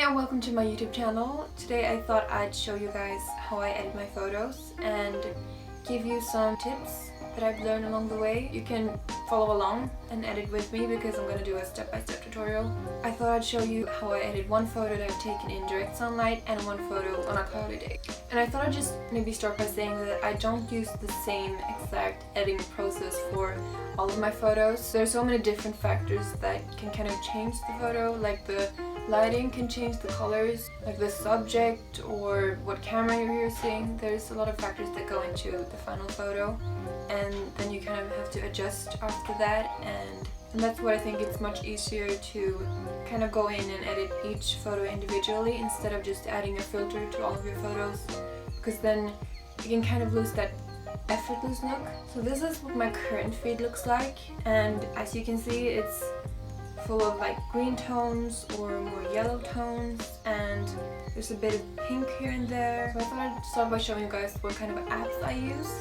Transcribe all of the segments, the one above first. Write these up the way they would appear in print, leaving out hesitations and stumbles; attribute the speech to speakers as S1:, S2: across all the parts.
S1: and welcome to my YouTube channel. Today I thought I'd show you guys how I edit my photos and give you some tips that I've learned along the way. You can follow along and edit with me because I'm going to do a step-by-step tutorial. I thought I'd show you how I edit one photo that I've taken in direct sunlight and one photo on a cloudy day. And I thought I'd just maybe start by saying that I don't use the same exact editing process for all of my photos. There's so many different factors that can kind of change the photo, like the lighting can change the colors, like the subject or what camera you're using. There's a lot of factors that go into the final photo, and then you kind of have to adjust after that, and that's why I think it's much easier to kind of go in and edit each photo individually instead of just adding a filter to all of your photos, because then you can kind of lose that effortless look. So this is what my current feed looks like, and as you can see, it's full of like green tones or more yellow tones, and there's a bit of pink here and there. So I thought I'd start by showing you guys what kind of apps I use,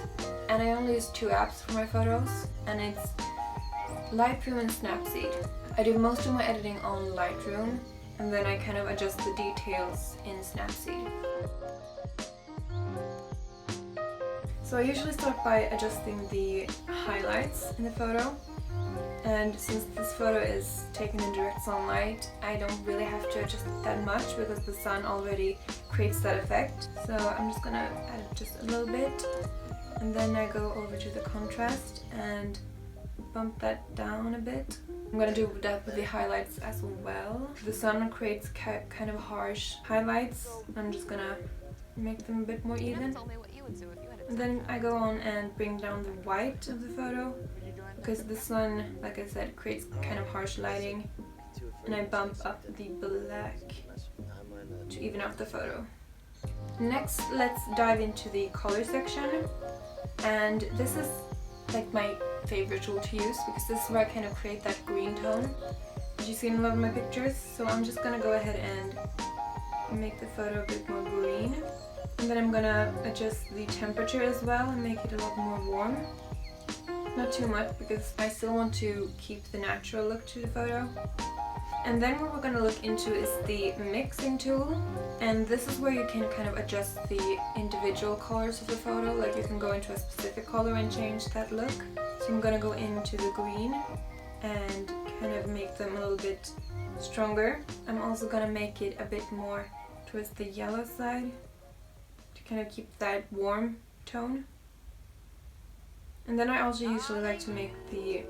S1: and I only use two apps for my photos, and it's Lightroom and Snapseed. I do most of my editing on Lightroom, and then I kind of adjust the details in Snapseed. So I usually start by adjusting the highlights in the photo. And since this photo is taken in direct sunlight, I don't really have to adjust it that much because the sun already creates that effect. So I'm just gonna add it just a little bit, and then I go over to the contrast and bump that down a bit. I'm gonna do that with the highlights as well. The sun creates kind of harsh highlights. I'm just gonna make them a bit more even. And then I go on and bring down the white of the photo, because the sun, like I said, creates kind of harsh lighting, and I bump up the black to even out the photo. Next, let's dive into the color section, and this is like my favorite tool to use because this is where I kind of create that green tone that you see in a lot of my pictures. So I'm just gonna go ahead and make the photo a bit more green, and then I'm gonna adjust the temperature as well and make it a lot more warm. Not too much, because I still want to keep the natural look to the photo. And then what we're going to look into is the mixing tool, and this is where you can kind of adjust the individual colors of the photo. Like you can go into a specific color and change that look. So I'm going to go into the green and kind of make them a little bit stronger. I'm also going to make it a bit more towards the yellow side to kind of keep that warm tone. And then I also usually like to make the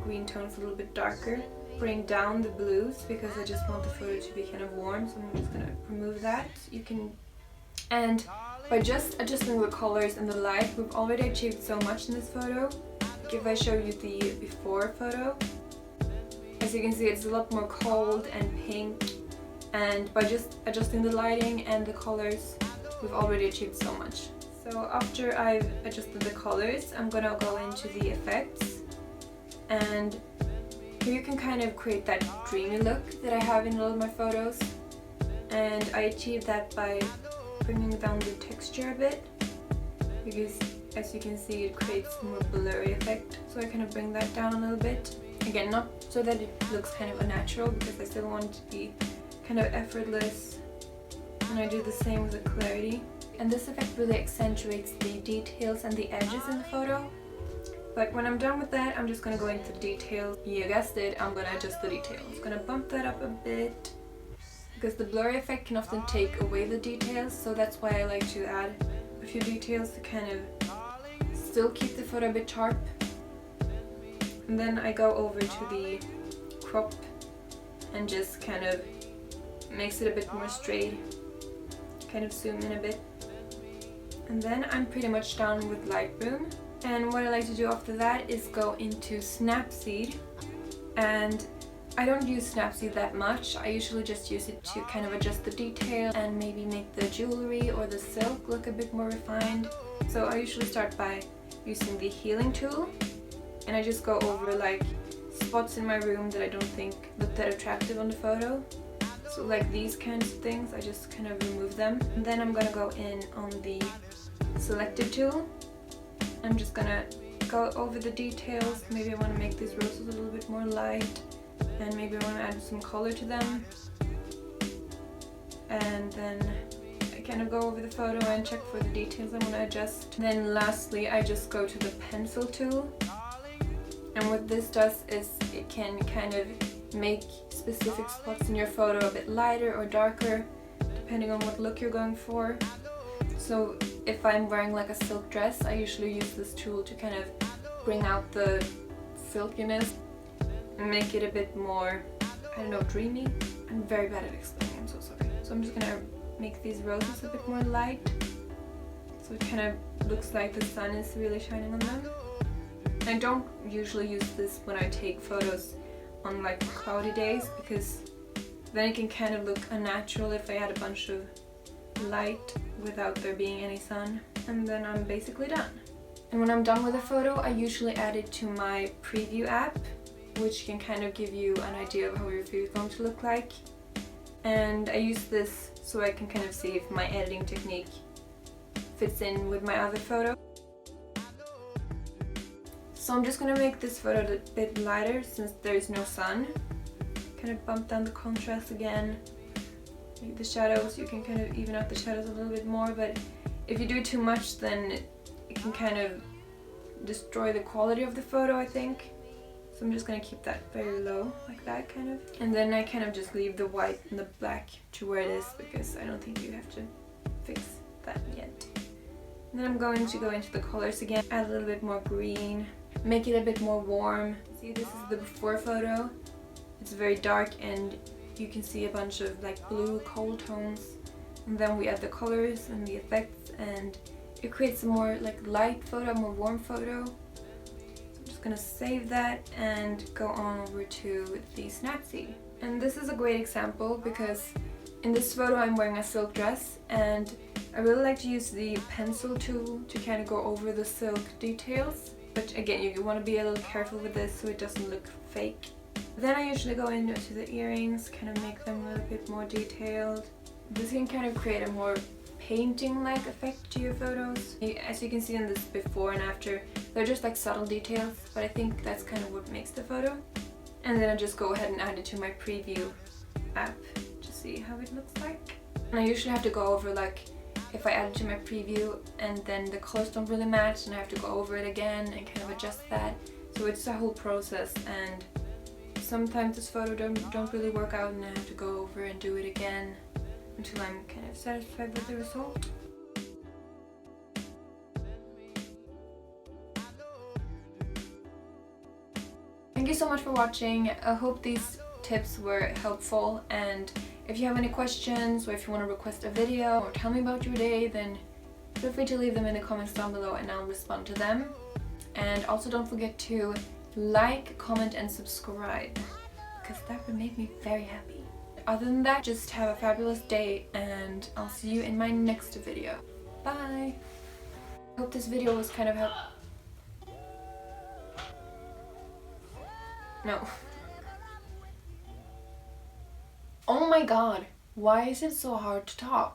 S1: green tones a little bit darker. Bring down the blues because I just want the photo to be kind of warm, so I'm just gonna remove that. And by just adjusting the colors and the light, we've already achieved so much in this photo. If I show you the before photo, as you can see, it's a lot more cold and pink, and by just adjusting the lighting and the colors, we've already achieved so much. So after I've adjusted the colors, I'm gonna go into the effects, and here you can kind of create that dreamy look that I have in a lot of my photos, and I achieve that by bringing down the texture a bit, because as you can see, it creates a more blurry effect. So I kind of bring that down a little bit, again not so that it looks kind of unnatural, because I still want it to be kind of effortless, and I do the same with the clarity. And this effect really accentuates the details and the edges in the photo. But when I'm done with that, I'm just going to go into the details. You guessed it, I'm going to adjust the details. I'm going to bump that up a bit, because the blurry effect can often take away the details, so that's why I like to add a few details to kind of still keep the photo a bit sharp. And then I go over to the crop and just kind of makes it a bit more straight, kind of zoom in a bit. And then I'm pretty much done with Lightroom. And what I like to do after that is go into Snapseed. And I don't use Snapseed that much. I usually just use it to kind of adjust the detail and maybe make the jewelry or the silk look a bit more refined. So I usually start by using the healing tool, and I just go over like spots in my room that I don't think look that attractive on the photo. So like these kinds of things, I just kind of remove them. And then I'm gonna go in on the selective tool. I'm just gonna go over the details. Maybe I want to make these roses a little bit more light, and maybe I want to add some color to them. and then I kind of go over the photo and check for the details I want to adjust. Then lastly, I just go to the pencil tool, and what this does is it can kind of make specific spots in your photo a bit lighter or darker depending on what look you're going for. So if I'm wearing like a silk dress, I usually use this tool to kind of bring out the silkiness and make it a bit more, I don't know, dreamy. I'm very bad at explaining, I'm so sorry. So I'm just gonna make these roses a bit more light, so it kind of looks like the sun is really shining on them. I don't usually use this when I take photos on like cloudy days, because then it can kind of look unnatural if I add a bunch of light without there being any sun. And then I'm basically done. And when I'm done with a photo, I usually add it to my preview app, which can kind of give you an idea of how your video is going to look like. And I use this so I can kind of see if my editing technique fits in with my other photo. So I'm just going to make this photo a bit lighter since there is no sun. Kind of bump down the contrast again. Make the shadows, you can kind of even out the shadows a little bit more, but if you do too much then it can kind of destroy the quality of the photo, I think. So I'm just going to keep that very low, like that kind of. And then I kind of just leave the white and the black to where it is, because I don't think you have to fix that yet. And then I'm going to go into the colors again, add a little bit more green, make it a bit more warm. See, this is the before photo. It's very dark and you can see a bunch of like blue cold tones. And then we add the colors and the effects, and it creates a more like light photo, more warm photo. I'm just gonna save that and go on over to the Snapseed. And this is a great example because in this photo I'm wearing a silk dress, and I really like to use the pencil tool to kind of go over the silk details. But again, you want to be a little careful with this so it doesn't look fake. Then I usually go into the earrings, kind of make them a little bit more detailed. This can kind of create a more painting-like effect to your photos. As you can see in this before and after, they're just like subtle details, but I think that's kind of what makes the photo. And then I just go ahead and add it to my preview app to see how it looks like. And I usually have to go over, like, if I add it to my preview and then the colors don't really match, and I have to go over it again and kind of adjust that. So it's a whole process, and sometimes this photo don't really work out and I have to go over and do it again until I'm kind of satisfied with the result. Thank you so much for watching. I hope these tips were helpful, and if you have any questions or if you want to request a video or tell me about your day, then feel free to leave them in the comments down below and I'll respond to them. And also don't forget to like, comment and subscribe, because that would make me very happy. Other than that, just have a fabulous day and I'll see you in my next video. Bye! I hope this video was kind of No. Oh my god, why is it so hard to talk?